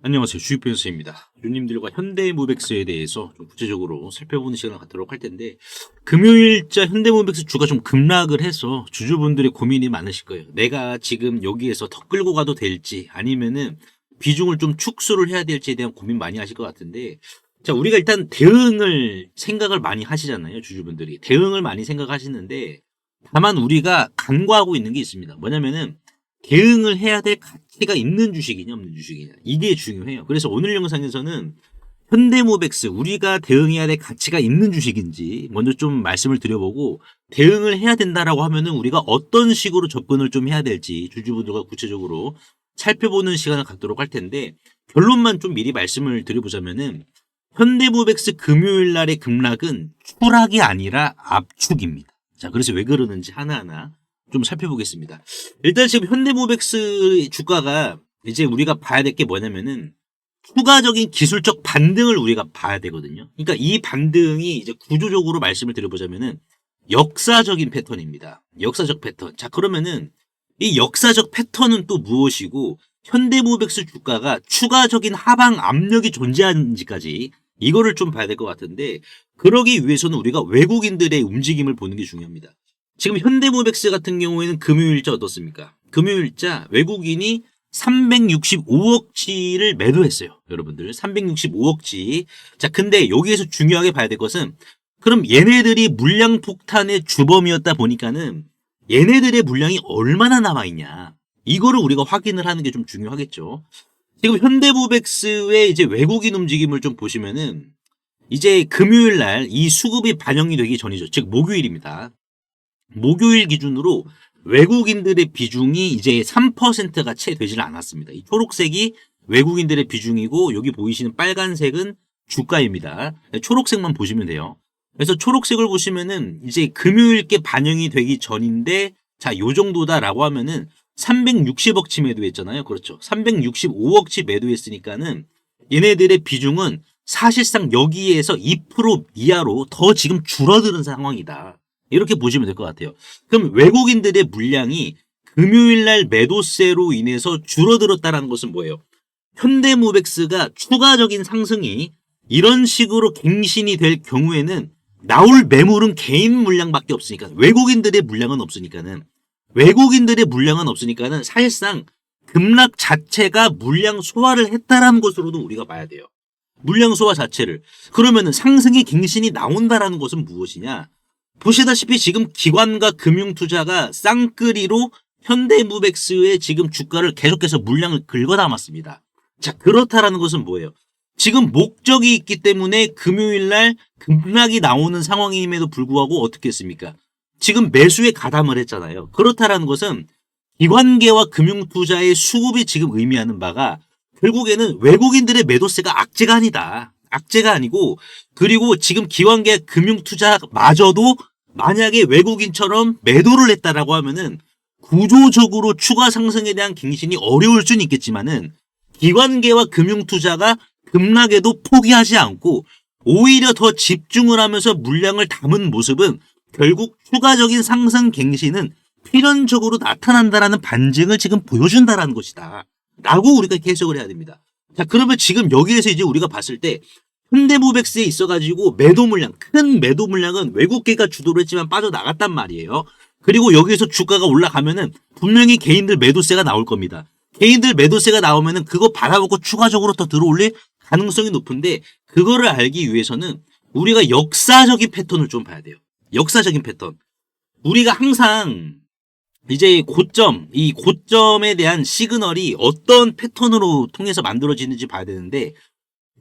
안녕하세요. 주식변호사입니다. 주님들과 현대모백스에 대해서 좀 구체적으로 살펴보는 시간을 갖도록 할 텐데, 금요일자 현대모백스 주가 좀 급락을 해서 주주분들의 고민이 많으실 거예요. 내가 지금 여기에서 더 끌고 가도 될지 아니면은 비중을 좀 축소를 해야 될지에 대한 고민 많이 하실 것 같은데, 자, 우리가 일단 대응을 생각을 많이 하시잖아요. 주주분들이. 대응을 많이 생각하시는데, 다만 우리가 간과하고 있는 게 있습니다. 뭐냐면은 대응을 해야 될 가치가 있는 주식이냐 없는 주식이냐, 이게 중요해요. 그래서 오늘 영상에서는 현대모백스, 우리가 대응해야 될 가치가 있는 주식인지 먼저 좀 말씀을 드려보고, 대응을 해야 된다라고 하면은 우리가 어떤 식으로 접근을 좀 해야 될지 주주분들과 구체적으로 살펴보는 시간을 갖도록 할 텐데, 결론만 좀 미리 말씀을 드려보자면은 현대모백스 금요일 날의 급락은 추락이 아니라 압축입니다. 자, 그래서 왜 그러는지 하나하나 좀 살펴보겠습니다. 일단 지금 현대모백스 주가가 이제 우리가 봐야 될 게 뭐냐면은 추가적인 기술적 반등을 우리가 봐야 되거든요. 그러니까 이 반등이 이제 구조적으로 말씀을 드려보자면은 역사적인 패턴입니다. 역사적 패턴. 자, 그러면은 이 역사적 패턴은 또 무엇이고, 현대모백스 주가가 추가적인 하방 압력이 존재하는지까지 이거를 좀 봐야 될 것 같은데, 그러기 위해서는 우리가 외국인들의 움직임을 보는 게 중요합니다. 지금 현대모백스 같은 경우에는 금요일자 어떻습니까? 금요일자 외국인이 365억치를 매도했어요. 여러분들 365억치. 자, 근데 여기에서 중요하게 봐야 될 것은, 그럼 얘네들이 물량 폭탄의 주범이었다 보니까는 얘네들의 물량이 얼마나 남아있냐, 이거를 우리가 확인을 하는 게 좀 중요하겠죠. 지금 현대모백스의 이제 외국인 움직임을 좀 보시면은 이제 금요일 날 이 수급이 반영이 되기 전이죠. 즉 목요일입니다. 목요일 기준으로 외국인들의 비중이 이제 3%가 채 되질 않았습니다. 이 초록색이 외국인들의 비중이고, 여기 보이시는 빨간색은 주가입니다. 초록색만 보시면 돼요. 그래서 초록색을 보시면은 이제 금요일께 반영이 되기 전인데, 자, 요 정도다라고 하면은 360억치 매도했잖아요. 그렇죠. 365억치 매도했으니까는 얘네들의 비중은 사실상 여기에서 2% 이하로 더 지금 줄어드는 상황이다, 이렇게 보시면 될 것 같아요. 그럼 외국인들의 물량이 금요일날 매도세로 인해서 줄어들었다는 것은 뭐예요? 현대모백스가 추가적인 상승이 이런 식으로 갱신이 될 경우에는 나올 매물은 개인 물량밖에 없으니까, 외국인들의 물량은 없으니까는 사실상 급락 자체가 물량 소화를 했다라는 것으로도 우리가 봐야 돼요. 물량 소화 자체를. 그러면은 상승의 갱신이 나온다라는 것은 무엇이냐? 보시다시피 지금 기관과 금융투자가 쌍끌이로 현대모백스의 지금 주가를 계속해서 물량을 긁어 담았습니다. 자, 그렇다라는 것은 뭐예요? 지금 목적이 있기 때문에 금요일날 급락이 나오는 상황임에도 불구하고 어떻게 했습니까? 지금 매수에 가담을 했잖아요. 그렇다라는 것은 기관계와 금융투자의 수급이 지금 의미하는 바가, 결국에는 외국인들의 매도세가 악재가 아니다. 악재가 아니고, 그리고 지금 기관계 금융투자마저도 만약에 외국인처럼 매도를 했다라고 하면은 구조적으로 추가 상승에 대한 갱신이 어려울 수는 있겠지만은, 기관계와 금융투자가 급락에도 포기하지 않고 오히려 더 집중을 하면서 물량을 담은 모습은 결국 추가적인 상승 갱신은 필연적으로 나타난다라는 반증을 지금 보여준다라는 것이다, 라고 우리가 해석을 해야 됩니다. 자, 그러면 지금 여기에서 이제 우리가 봤을 때 현대모백스에 있어가지고 매도 물량, 큰 매도 물량은 외국계가 주도를 했지만 빠져나갔단 말이에요. 그리고 여기에서 주가가 올라가면은 분명히 개인들 매도세가 나올 겁니다. 개인들 매도세가 나오면은 그거 받아먹고 추가적으로 더 들어올릴 가능성이 높은데, 그거를 알기 위해서는 우리가 역사적인 패턴을 좀 봐야 돼요. 역사적인 패턴. 우리가 항상 이제 고점, 이 고점에 대한 시그널이 어떤 패턴으로 통해서 만들어지는지 봐야 되는데,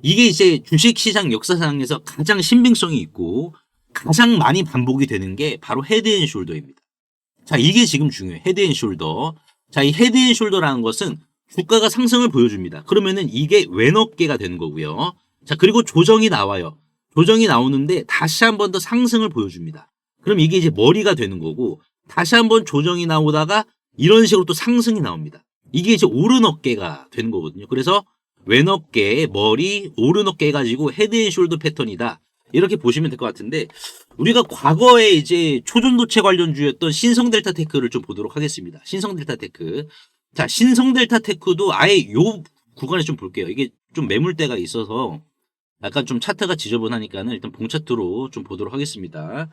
이게 이제 주식시장 역사상에서 가장 신빙성이 있고 가장 많이 반복이 되는 게 바로 헤드앤숄더입니다. 자, 이게 지금 중요해요. 헤드앤숄더. 자, 이 헤드앤숄더라는 것은 주가가 상승을 보여줍니다. 그러면은 이게 왼어깨가 되는 거고요. 자, 그리고 조정이 나와요. 조정이 나오는데 다시 한 번 더 상승을 보여줍니다. 그럼 이게 이제 머리가 되는 거고, 다시 한 번 조정이 나오다가 이런 식으로 또 상승이 나옵니다. 이게 이제 오른 어깨가 되는 거거든요. 그래서 왼어깨, 머리, 오른 어깨 해가지고 헤드앤숄더 패턴이다, 이렇게 보시면 될 것 같은데, 우리가 과거에 이제 초전도체 관련주였던 신성델타테크를 좀 보도록 하겠습니다. 신성델타테크. 자, 신성델타테크도 아예 요 구간을 좀 볼게요. 이게 좀 매물대가 있어서 약간 좀 차트가 지저분하니까는 일단 봉차트로 좀 보도록 하겠습니다.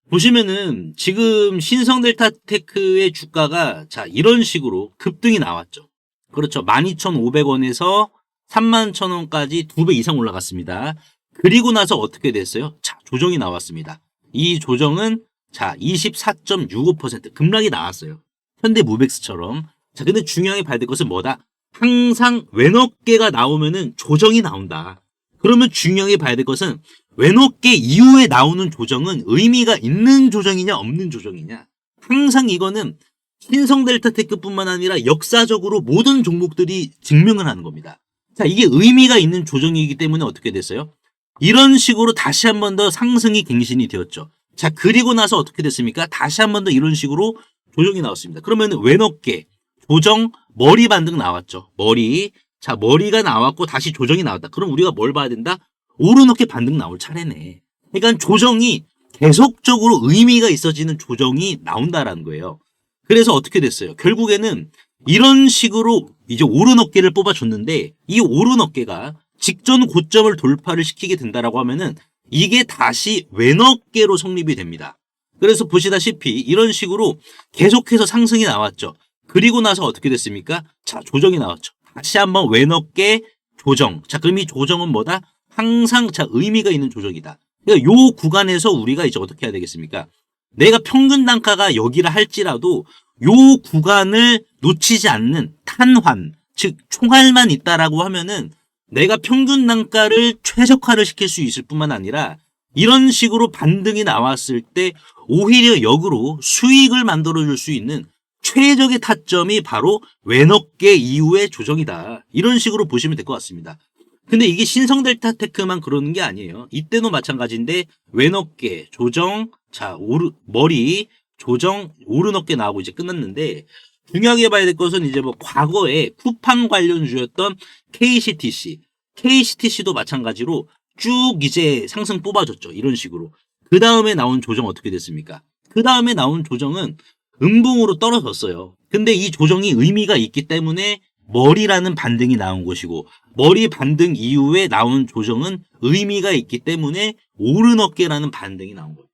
보시면은 지금 신성델타테크의 주가가 자 이런 식으로 급등이 나왔죠. 그렇죠. 12,500원에서 31,000원까지 2배 이상 올라갔습니다. 그리고 나서 어떻게 됐어요? 자, 조정이 나왔습니다. 이 조정은 자 24.65% 급락이 나왔어요. 현대무백스처럼. 자, 근데 중요하게 봐야 될 것은 뭐다? 항상 왼어깨가 나오면은 조정이 나온다. 그러면 중요하게 봐야 될 것은 왼어깨 이후에 나오는 조정은 의미가 있는 조정이냐 없는 조정이냐. 항상 이거는 신성델타테크뿐만 아니라 역사적으로 모든 종목들이 증명을 하는 겁니다. 자, 이게 의미가 있는 조정이기 때문에 어떻게 됐어요? 이런 식으로 다시 한 번 더 상승이 갱신이 되었죠. 자, 그리고 나서 어떻게 됐습니까? 다시 한 번 더 이런 식으로 조정이 나왔습니다. 그러면 왼어깨, 조정, 머리 반등 나왔죠. 머리. 자, 머리가 나왔고 다시 조정이 나왔다. 그럼 우리가 뭘 봐야 된다? 오르노케 반등 나올 차례네. 그러니까 조정이 계속적으로 의미가 있어지는 조정이 나온다라는 거예요. 그래서 어떻게 됐어요? 결국에는 이런 식으로 이제 오른 어깨를 뽑아줬는데 이 오른 어깨가 직전 고점을 돌파를 시키게 된다라고 하면은 이게 다시 왼어깨로 성립이 됩니다. 그래서 보시다시피 이런 식으로 계속해서 상승이 나왔죠. 그리고 나서 어떻게 됐습니까? 자, 조정이 나왔죠. 다시 한번 왼어깨 조정. 자, 그럼 이 조정은 뭐다? 항상 자 의미가 있는 조정이다. 그러니까 요 구간에서 우리가 이제 어떻게 해야 되겠습니까? 내가 평균 단가가 여기라 할지라도 요 구간을 놓치지 않는 탄환, 즉 총알만 있다라고 하면은 내가 평균 단가를 최적화를 시킬 수 있을 뿐만 아니라 이런 식으로 반등이 나왔을 때 오히려 역으로 수익을 만들어줄 수 있는 최적의 타점이 바로 왼어깨 이후의 조정이다. 이런 식으로 보시면 될 것 같습니다. 근데 이게 신성델타테크만 그러는 게 아니에요. 이때도 마찬가지인데 왼어깨 조정, 자 머리 조정, 오른 어깨 나오고 이제 끝났는데 중요하게 봐야 될 것은 이제 뭐 과거에 쿠팡 관련주였던 KCTC도 마찬가지로 쭉 이제 상승 뽑아줬죠. 이런 식으로. 그 다음에 나온 조정 어떻게 됐습니까? 그 다음에 나온 조정은 음봉으로 떨어졌어요. 근데 이 조정이 의미가 있기 때문에 머리라는 반등이 나온 것이고 머리 반등 이후에 나온 조정은 의미가 있기 때문에 오른 어깨라는 반등이 나온 거예요.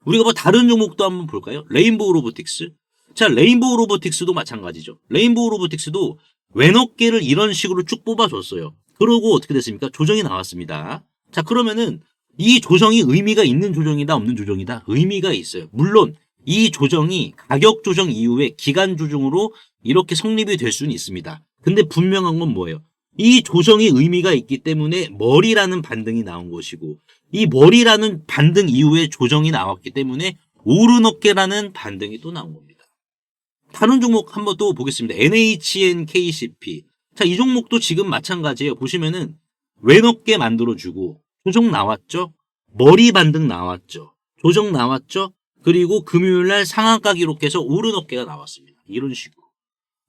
우리가 뭐 다른 종목도 한번 볼까요? 레인보우 로보틱스. 자, 레인보우 로보틱스도 마찬가지죠. 레인보우 로보틱스도 왼어깨를 이런 식으로 쭉 뽑아줬어요. 그러고 어떻게 됐습니까? 조정이 나왔습니다. 자, 그러면은 이 조정이 의미가 있는 조정이다, 없는 조정이다? 의미가 있어요. 물론 이 조정이 가격 조정 이후에 기간 조정으로 이렇게 성립이 될 수는 있습니다. 근데 분명한 건 뭐예요? 이 조정이 의미가 있기 때문에 머리라는 반등이 나온 것이고 이 머리라는 반등 이후에 조정이 나왔기 때문에 오른 어깨라는 반등이 또 나온 겁니다. 다른 종목 한번 또 보겠습니다. NHNKCP. 자, 이 종목도 지금 마찬가지예요. 보시면은 왼어깨 만들어주고 조정 나왔죠? 머리 반등 나왔죠? 조정 나왔죠? 그리고 금요일날 상한가 기록해서 오른 어깨가 나왔습니다. 이런 식으로.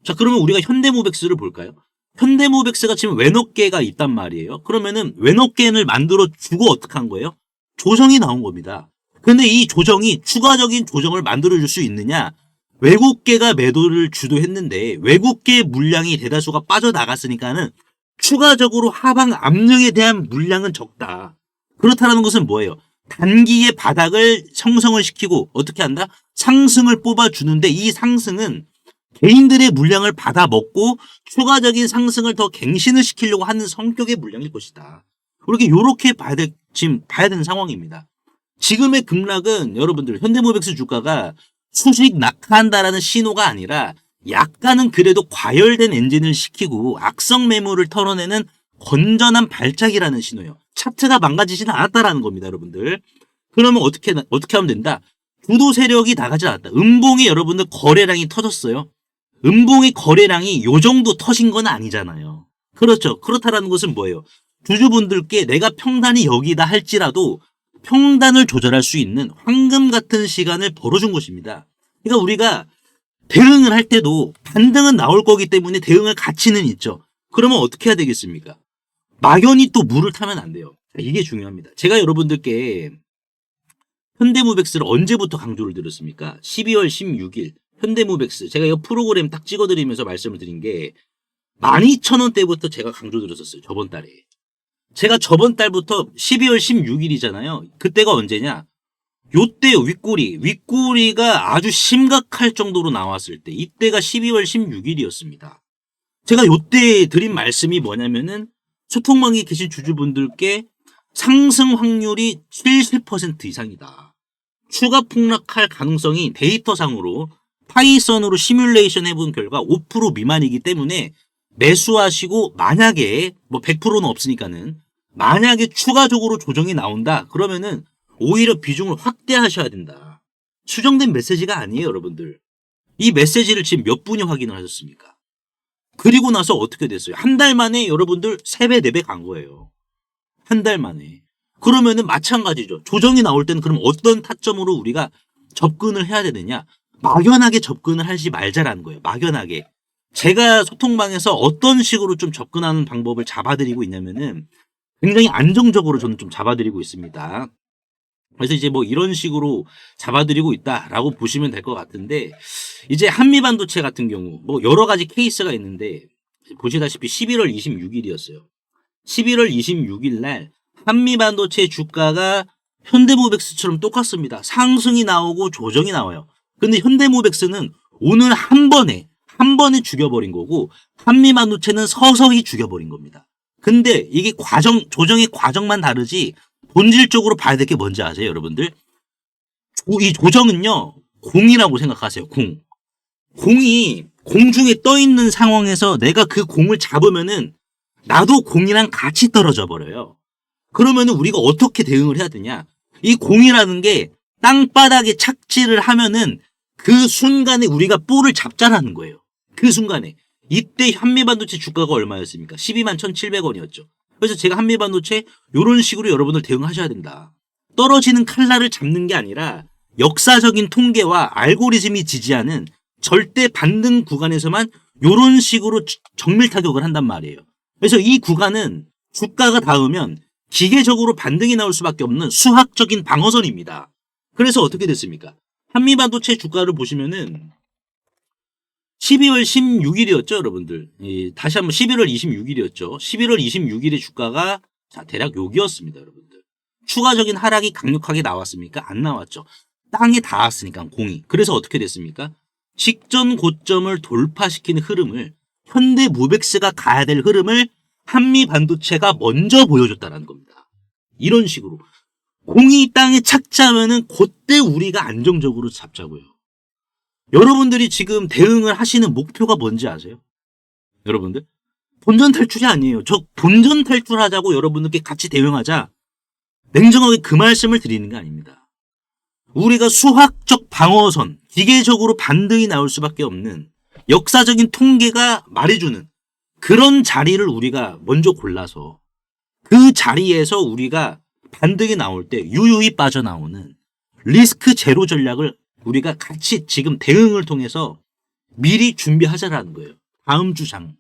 자, 그러면 우리가 현대모백스를 볼까요? 현대모백스가 지금 왼어깨가 있단 말이에요. 그러면은 왼어깨를 만들어 주고 어떻게 한 거예요? 조정이 나온 겁니다. 근데 이 조정이 추가적인 조정을 만들어 줄 수 있느냐? 외국계가 매도를 주도했는데 외국계 물량이 대다수가 빠져나갔으니까는 추가적으로 하방 압력에 대한 물량은 적다. 그렇다는 것은 뭐예요? 단기의 바닥을 형성을 시키고 어떻게 한다? 상승을 뽑아주는데 이 상승은 개인들의 물량을 받아 먹고 추가적인 상승을 더 갱신을 시키려고 하는 성격의 물량일 것이다. 이렇게 지금 봐야 되는 상황입니다. 지금의 급락은 여러분들 현대모백스 주가가 수직 낙하한다라는 신호가 아니라 약간은 그래도 과열된 엔진을 시키고 악성 매물을 털어내는 건전한 발작이라는 신호예요. 차트가 망가지지는 않았다라는 겁니다, 여러분들. 그러면 어떻게 하면 된다? 주도 세력이 나가지 않았다. 음봉이 여러분들 거래량이 터졌어요. 음봉의 거래량이 요 정도 터진 건 아니잖아요. 그렇죠. 그렇다라는 것은 뭐예요? 주주분들께 내가 평단이 여기다 할지라도 평단을 조절할 수 있는 황금 같은 시간을 벌어준 것입니다. 그러니까 우리가 대응을 할 때도 반등은 나올 거기 때문에 대응할 가치는 있죠. 그러면 어떻게 해야 되겠습니까? 막연히 또 물을 타면 안 돼요. 이게 중요합니다. 제가 여러분들께 현대모백스를 언제부터 강조를 드렸습니까? 12월 16일 현대모백스 제가 이 프로그램 딱 찍어드리면서 말씀을 드린 게 12,000원대부터 제가 강조드렸었어요. 저번 달에. 제가 저번 달부터 12월 16일이잖아요. 그때가 언제냐? 요때 윗꼬리가 아주 심각할 정도로 나왔을 때, 이때가 12월 16일이었습니다. 제가 요때 드린 말씀이 뭐냐면은 소통망에 계신 주주분들께 상승 확률이 70% 이상이다. 추가 폭락할 가능성이 데이터상으로 파이썬으로 시뮬레이션 해본 결과 5% 미만이기 때문에 매수하시고, 만약에 뭐 100%는 없으니까는 만약에 추가적으로 조정이 나온다 그러면은 오히려 비중을 확대하셔야 된다. 수정된 메시지가 아니에요, 여러분들. 이 메시지를 지금 몇 분이 확인을 하셨습니까? 그리고 나서 어떻게 됐어요? 한 달 만에 여러분들 3배, 4배 간 거예요. 한 달 만에. 그러면은 마찬가지죠. 조정이 나올 때는 그럼 어떤 타점으로 우리가 접근을 해야 되느냐? 막연하게 접근을 하지 말자라는 거예요. 막연하게. 제가 소통방에서 어떤 식으로 좀 접근하는 방법을 잡아드리고 있냐면은 굉장히 안정적으로 저는 좀 잡아드리고 있습니다. 그래서 이제 뭐 이런 식으로 잡아드리고 있다라고 보시면 될 것 같은데, 이제 한미반도체 같은 경우 뭐 여러 가지 케이스가 있는데 보시다시피 11월 26일이었어요. 11월 26일 날 한미반도체 주가가 현대모백스처럼 똑같습니다. 상승이 나오고 조정이 나와요. 근데 현대모백스는 오늘 한 번에 죽여버린 거고, 한미반도체는 서서히 죽여버린 겁니다. 근데 이게 조정의 과정만 다르지 본질적으로 봐야 될 게 뭔지 아세요, 여러분들? 이 조정은요, 공이라고 생각하세요. 공이 공중에 떠 있는 상황에서 내가 그 공을 잡으면은 나도 공이랑 같이 떨어져 버려요. 그러면은 우리가 어떻게 대응을 해야 되냐? 이 공이라는 게 땅바닥에 착지를 하면은 그 순간에 우리가 볼을 잡자라는 거예요. 그 순간에. 이때 한미반도체 주가가 얼마였습니까? 12만 1,700원이었죠. 그래서 제가 한미반도체 이런 식으로 여러분들 대응하셔야 된다. 떨어지는 칼날을 잡는 게 아니라 역사적인 통계와 알고리즘이 지지하는 절대 반등 구간에서만 이런 식으로 정밀 타격을 한단 말이에요. 그래서 이 구간은 주가가 닿으면 기계적으로 반등이 나올 수밖에 없는 수학적인 방어선입니다. 그래서 어떻게 됐습니까? 한미반도체 주가를 보시면은 12월 16일이었죠, 여러분들. 다시 한번 11월 26일이었죠. 11월 26일의 주가가 대략 여기였습니다, 여러분들. 추가적인 하락이 강력하게 나왔습니까? 안 나왔죠. 땅에 닿았으니까, 공이. 그래서 어떻게 됐습니까? 직전 고점을 돌파시키는 흐름을, 현대모백스가 가야 될 흐름을 한미반도체가 먼저 보여줬다는 겁니다. 이런 식으로. 공이 땅에 착지하면은 그때 우리가 안정적으로 잡자고요. 여러분들이 지금 대응을 하시는 목표가 뭔지 아세요? 여러분들? 본전 탈출이 아니에요. 저 본전 탈출하자고 여러분들께 같이 대응하자. 냉정하게 그 말씀을 드리는 게 아닙니다. 우리가 수학적 방어선, 기계적으로 반등이 나올 수밖에 없는 역사적인 통계가 말해주는 그런 자리를 우리가 먼저 골라서 그 자리에서 우리가 반등이 나올 때 유유히 빠져나오는 리스크 제로 전략을 우리가 같이 지금 대응을 통해서 미리 준비하자라는 거예요. 다음 주장.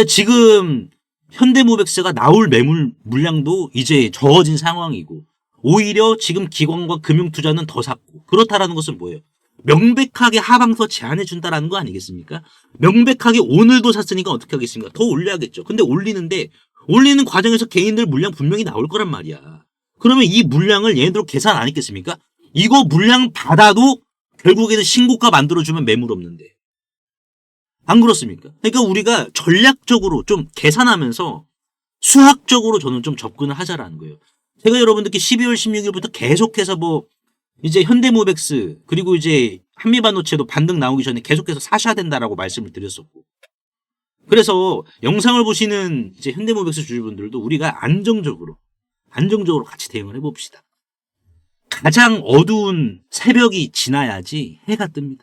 지금 현대모백스가 나올 매물 물량도 이제 적어진 상황이고, 오히려 지금 기관과 금융투자는 더 샀고, 그렇다라는 것은 뭐예요? 명백하게 하방서 제한해 준다라는 거 아니겠습니까? 명백하게 오늘도 샀으니까 어떻게 하겠습니까? 더 올려야겠죠. 근데 올리는 과정에서 개인들 물량 분명히 나올 거란 말이야. 그러면 이 물량을 얘네들 계산 안 했겠습니까? 이거 물량 받아도 결국에는 신고가 만들어주면 매물 없는데. 안 그렇습니까? 그러니까 우리가 전략적으로 좀 계산하면서 수학적으로 저는 좀 접근을 하자라는 거예요. 제가 여러분들께 12월 16일부터 계속해서 뭐 이제 현대모백스 그리고 이제 한미반도체도 반등 나오기 전에 계속해서 사셔야 된다라고 말씀을 드렸었고, 그래서 영상을 보시는 이제 현대모백스 주주분들도 우리가 안정적으로 같이 대응을 해봅시다. 가장 어두운 새벽이 지나야지 해가 뜹니다,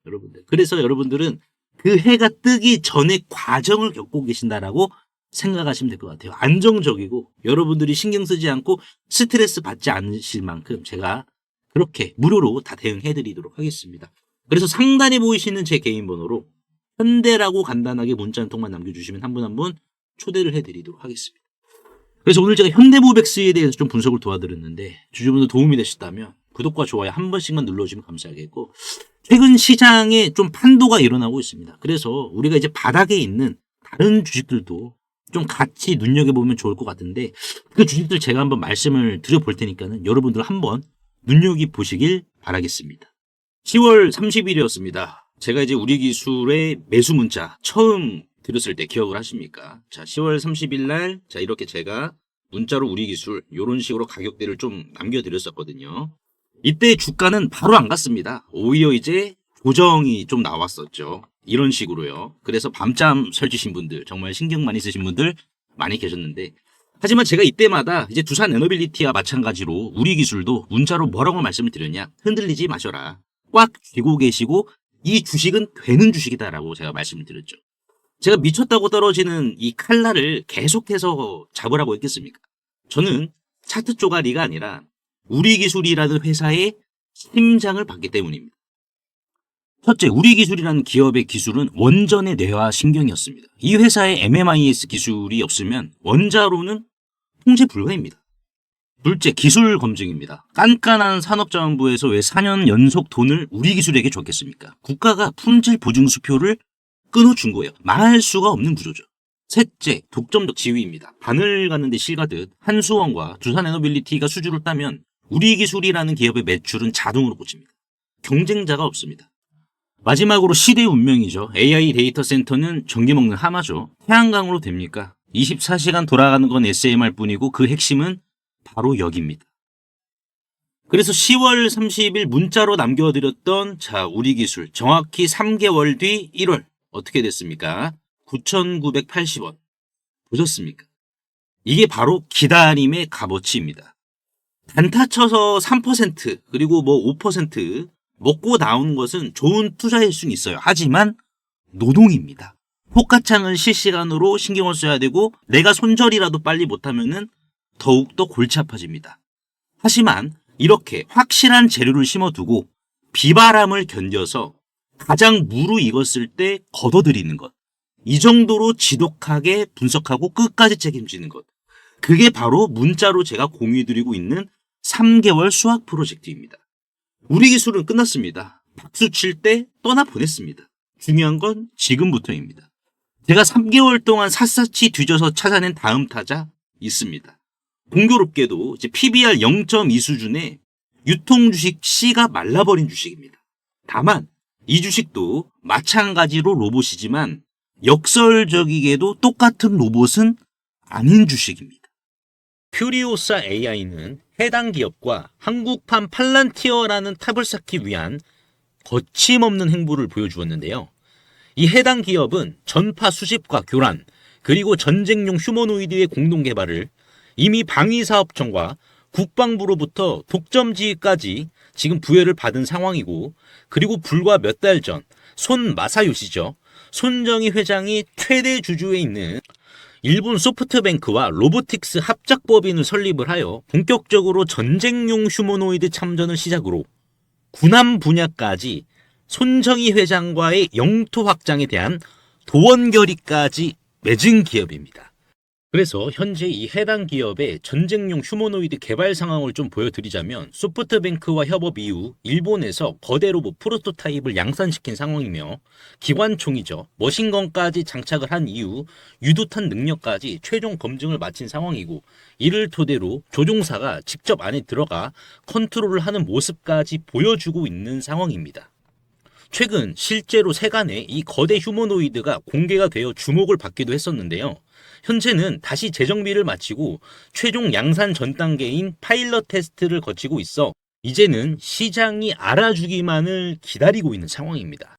여러분들. 그래서 여러분들은 그 해가 뜨기 전의 과정을 겪고 계신다라고 생각하시면 될 것 같아요. 안정적이고 여러분들이 신경 쓰지 않고 스트레스 받지 않으실 만큼 제가 그렇게 무료로 다 대응해 드리도록 하겠습니다. 그래서 상단에 보이시는 제 개인 번호로 현대라고 간단하게 문자 한 통만 남겨주시면 한 분 한 분 초대를 해 드리도록 하겠습니다. 그래서 오늘 제가 현대모백스에 대해서 좀 분석을 도와드렸는데, 주주분들 도움이 되셨다면 구독과 좋아요 한 번씩만 눌러주시면 감사하겠고, 최근 시장에 좀 판도가 일어나고 있습니다. 그래서 우리가 이제 바닥에 있는 다른 주식들도 좀 같이 눈여겨보면 좋을 것 같은데 그 주식들 제가 한번 말씀을 드려볼 테니까는 여러분들 한번 눈여겨보시길 바라겠습니다. 10월 30일이었습니다. 제가 이제 우리 기술의 매수 문자 처음 드렸을 때 기억을 하십니까? 자, 10월 30일 날, 자, 이렇게 제가 문자로 우리 기술, 요런 식으로 가격대를 좀 남겨드렸었거든요. 이때 주가는 바로 안 갔습니다. 오히려 이제 조정이 좀 나왔었죠. 이런 식으로요. 그래서 밤잠 설치신 분들, 정말 신경 많이 쓰신 분들 많이 계셨는데, 하지만 제가 이때마다 이제 두산 에너빌리티와 마찬가지로 우리 기술도 문자로 뭐라고 말씀을 드렸냐? 흔들리지 마셔라. 꽉 쥐고 계시고 이 주식은 되는 주식이다라고 제가 말씀을 드렸죠. 제가 미쳤다고 떨어지는 이 칼날을 계속해서 잡으라고 했겠습니까? 저는 차트 쪼가리가 아니라 우리 기술이라는 회사의 심장을 받기 때문입니다. 첫째, 우리 기술이라는 기업의 기술은 원전의 뇌와 신경이었습니다. 이 회사의 MMIS 기술이 없으면 원자로는 통제 불가입니다. 둘째, 기술 검증입니다. 깐깐한 산업자원부에서 왜 4년 연속 돈을 우리 기술에게 줬겠습니까? 국가가 품질 보증수표를 끊어준 거예요. 말할 수가 없는 구조죠. 셋째, 독점적 지위입니다. 바늘 가는데 실 가듯 한수원과 두산에너빌리티가 수주를 따면 우리 기술이라는 기업의 매출은 자동으로 꽂힙니다. 경쟁자가 없습니다. 마지막으로 시대의 운명이죠. AI 데이터 센터는 전기 먹는 하마죠. 태양광으로 됩니까? 24시간 돌아가는 건 SMR 뿐이고 그 핵심은 바로 여기입니다. 그래서 10월 30일 문자로 남겨드렸던 자 우리 기술 정확히 3개월 뒤 1월 어떻게 됐습니까? 9,980원. 보셨습니까? 이게 바로 기다림의 값어치입니다. 단타 쳐서 3% 그리고 뭐 5% 먹고 나온 것은 좋은 투자일 수는 있어요. 하지만 노동입니다. 호가창을 실시간으로 신경을 써야 되고 내가 손절이라도 빨리 못하면은 더욱더 골치 아파집니다. 하지만 이렇게 확실한 재료를 심어두고 비바람을 견뎌서 가장 무르익었을 때 걷어들이는 것. 이 정도로 지독하게 분석하고 끝까지 책임지는 것. 그게 바로 문자로 제가 공유드리고 있는 3개월 수학 프로젝트입니다. 우리 기술은 끝났습니다. 박수 칠 때 떠나보냈습니다. 중요한 건 지금부터입니다. 제가 3개월 동안 샅샅이 뒤져서 찾아낸 다음 타자 있습니다. 공교롭게도 이제 PBR 0.2 수준의 유통주식 C가 말라버린 주식입니다. 다만 이 주식도 마찬가지로 로봇이지만 역설적이게도 똑같은 로봇은 아닌 주식입니다. 큐리오사 AI는 해당 기업과 한국판 팔란티어라는 탑을 쌓기 위한 거침없는 행보를 보여주었는데요. 이 해당 기업은 전파 수집과 교란 그리고 전쟁용 휴머노이드의 공동 개발을 이미 방위사업청과 국방부로부터 독점지휘까지 지금 부여를 받은 상황이고 그리고 불과 몇 달 전 손 마사요시죠. 손정희 회장이 최대 주주에 있는 일본 소프트뱅크와 로보틱스 합작법인을 설립을 하여 본격적으로 전쟁용 휴머노이드 참전을 시작으로 군함 분야까지 손정희 회장과의 영토 확장에 대한 도원 결의까지 맺은 기업입니다. 그래서 현재 이 해당 기업의 전쟁용 휴머노이드 개발 상황을 좀 보여드리자면 소프트뱅크와 협업 이후 일본에서 거대 로봇 프로토타입을 양산시킨 상황이며 기관총이죠. 머신건까지 장착을 한 이후 유도탄 능력까지 최종 검증을 마친 상황이고 이를 토대로 조종사가 직접 안에 들어가 컨트롤을 하는 모습까지 보여주고 있는 상황입니다. 최근 실제로 세간에 이 거대 휴머노이드가 공개가 되어 주목을 받기도 했었는데요. 현재는 다시 재정비를 마치고 최종 양산 전 단계인 파일럿 테스트를 거치고 있어 이제는 시장이 알아주기만을 기다리고 있는 상황입니다.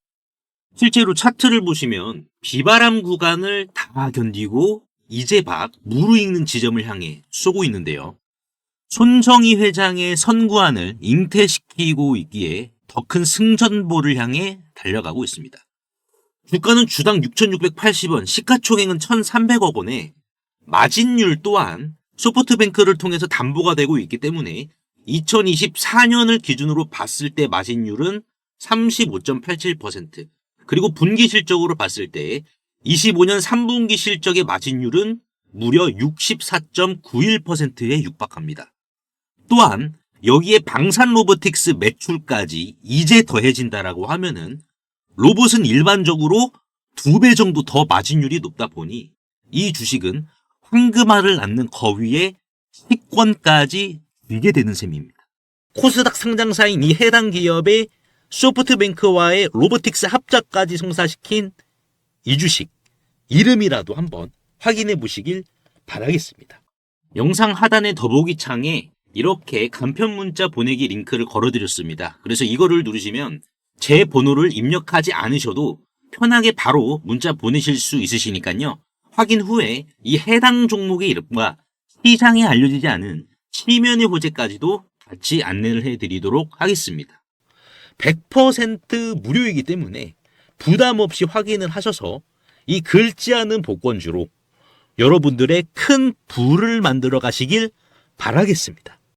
실제로 차트를 보시면 비바람 구간을 다 견디고 이제 막 무르익는 지점을 향해 쏘고 있는데요. 손정희 회장의 선구안을 잉태시키고 있기에 더 큰 승전보를 향해 달려가고 있습니다. 주가는 주당 6,680원, 시가총액은 1,300억 원에 마진율 또한 소프트뱅크를 통해서 담보가 되고 있기 때문에 2024년을 기준으로 봤을 때 마진율은 35.87%, 그리고 분기 실적으로 봤을 때 25년 3분기 실적의 마진율은 무려 64.91%에 육박합니다. 또한 여기에 방산 로보틱스 매출까지 이제 더해진다라고 하면은 로봇은 일반적으로 2배 정도 더 마진율이 높다 보니 이 주식은 황금알을 낳는 거위에 식권까지 들게 되는 셈입니다. 코스닥 상장사인 이 해당 기업의 소프트뱅크와의 로보틱스 합작까지 성사시킨 이 주식 이름이라도 한번 확인해 보시길 바라겠습니다. 영상 하단의 더보기 창에 이렇게 간편 문자 보내기 링크를 걸어드렸습니다. 그래서 이거를 누르시면 제 번호를 입력하지 않으셔도 편하게 바로 문자 보내실 수 있으시니까요. 확인 후에 이 해당 종목의 이름과 시장에 알려지지 않은 치면의 호재까지도 같이 안내를 해드리도록 하겠습니다. 100% 무료이기 때문에 부담 없이 확인을 하셔서 이 긁지 않은 복권주로 여러분들의 큰 부를 만들어 가시길 바라겠습니다.